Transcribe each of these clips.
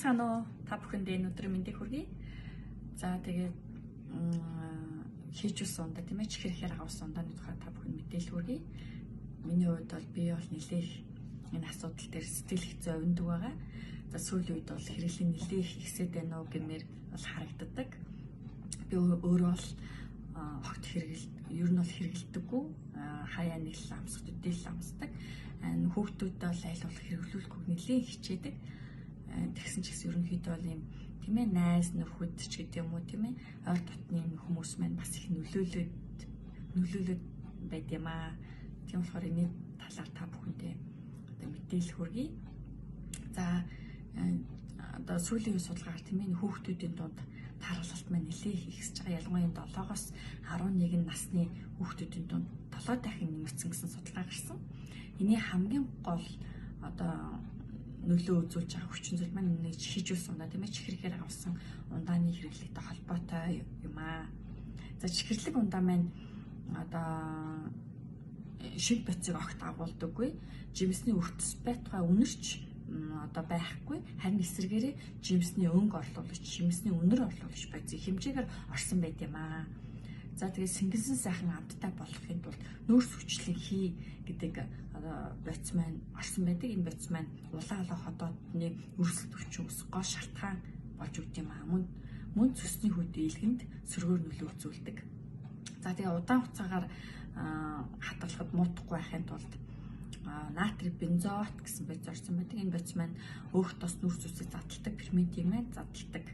Байцгаана уу? Та бүхэндээ өнөөдөр мэндийг хүргэе. За тэгээд хийж үсэн ундаа тийм ээ чихэрхээр авсан ундааны тухай та бүхэнд мэдээлэл хүргэе. Миний хувьд бол би бол нэлээх энэ асуудал дээр сэтгэл хэцүү өвдөг байгаа. За сүүлийн үед бол хэрэглэн нэлээх ихсээд байна уу гэмээр бол харагддаг. Би өөрөө бол огт ер нь бол хэрэглэдэггүй. Хаяа нэг л амсах, төдийл амсдаг. Хүүхдүүдэд бол аль болох хэрэглүүлэхгүй нэлээх хичээдэг. Тэгсэн ч гэсэн ерөнхийдөө бол юм тийм ээ найз нөхөд ч гэдэг юм уу тийм ээ ойр дотны хүмүүс маань бас их нөлөөлөд байд юм аа. Тийм болохоор энэ талаар та бүхэндээ одоо мэдээлэл хүргэе. За одоо сүүлийн үе судалгаагаар тийм ээ хүүхдүүдийн дунд тархалт маань нэлээх ихсэж байгаа. Ялангуяа 7-оос 11 насны хүүхдүүдийн дунд 7 дахин нэмэгдсэн гэсэн судалгаа гарсан. Эний хамгийн гол одоо нөлөө үзүүлж байгаа хүчин зүйл маань нэг хийж үлсэн ундаа тийм ээ чихэрхээр авсан ундааны хэрэглэгтэй холбоотой юм аа. За чихэрлэг ундаа маань одоо шид бацыг огт агуулдаггүй. Жимсний өртөс байтугай үнэрч одоо байхгүй. Харин эсвэргээрээ жимсний өнгө орлуулагч, жимсний үнэр орлуулагч байцыг хэмжээгээр орсон байт юм аа. За тэгээд сэнгэлсэн сайхан амттай болохын тулд нөөц хүчлэн хий гэдэг бодис маань орсон байдаг. Энэ бодис маань улаан ходоодны өрсөлд өвчин ус гол шалтгаан болж өгд юм аа. Мөн цөсний хөдөө илгэнд сөргөөр нөлөө үзүүлдэг. За тэгээд удаан хугацаагаар хадгалахад муутахгүй байхын тулд натрий бензоат гэсэн бодис орсон байдаг. Энэ бодис маань өөх тос нүрс үсээ задалдаг ферментийг маань задалдаг.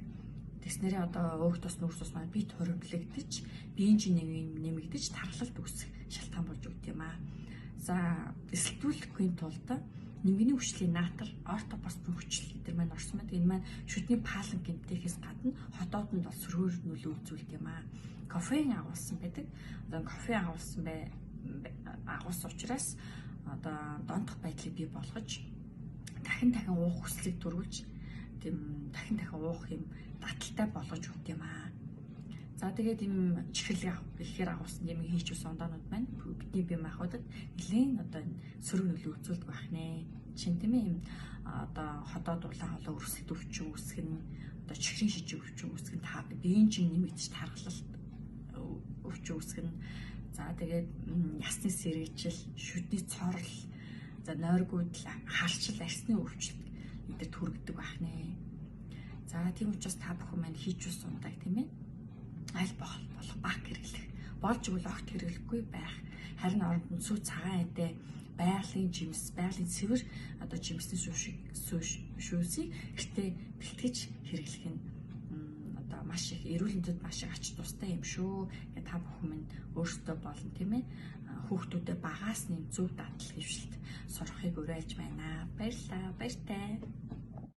Тэснэрээ одоо өөх тос нүрс ус маань бит хоригдлогдож, биеийн чинь нэмэгдэж тархалт үүсэх шалтгаан болж өгд юм аа. За эсэлтүүлэхгүй тулд нимгний хүчлийн натр, ортопоспын хүчил гэдэг маань орсон байдаг. Энэ маань шүдний палан гэмтээхээс гадна хотоодонд бол сөргөөр нөлөө үзүүлдэг юм аа. Кофеин агуулсан байдаг. Одоо кофеин агуулсан учраас одоо дондох байдлыг бий болгож дахин уух хүслийг төрүүлж тийм дахин уух юм даталтай болгож өгд юм аа. За тэгээд ийм чихэрлэг ихээр агуулсан юм хийж үсэн ундаанууд маань бидний бие махбодод нэлээд одоо сөрөг нөлөө үзүүлдэг байх нэ. Чин тийм ээ ийм одоо ходоод улаан холоо өрсөлд өвчин үүсгэх нь одоо чихрийн шижиг өвчин үүсгэх нь биеийн чинь нэмэгдэж тархалт өвчин үүсгэх нь за тэгээд ясны сэргэжил, шүдний цорл, за нойргүйдэл, харшил, арсны өвчлөлт эдгээр төрөгдөг байх нэ. За тийм учраас та бүхэн маань хийж үсэн ундаг тийм ээ аль болох баг хэрэглэх. Болж игэл огт хэрэглэхгүй байх. Харин оронд нь сүү цагаан эдээ байгалийн жимс, байгалийн цэвэр одоо жимсний шүүсийг гэртээ бэлтгэж хэрэглэх нь одоо маш их эрүүл мэндэд маш их ач тустай юм шүү. Гэ та бүхэн минь өөрсдөө болон тийм ээ хүүхдүүдэд багаас нэм зөв дадлаг хөвшилт сурахыг уриалж байна. Баярлалаа. Баяртай.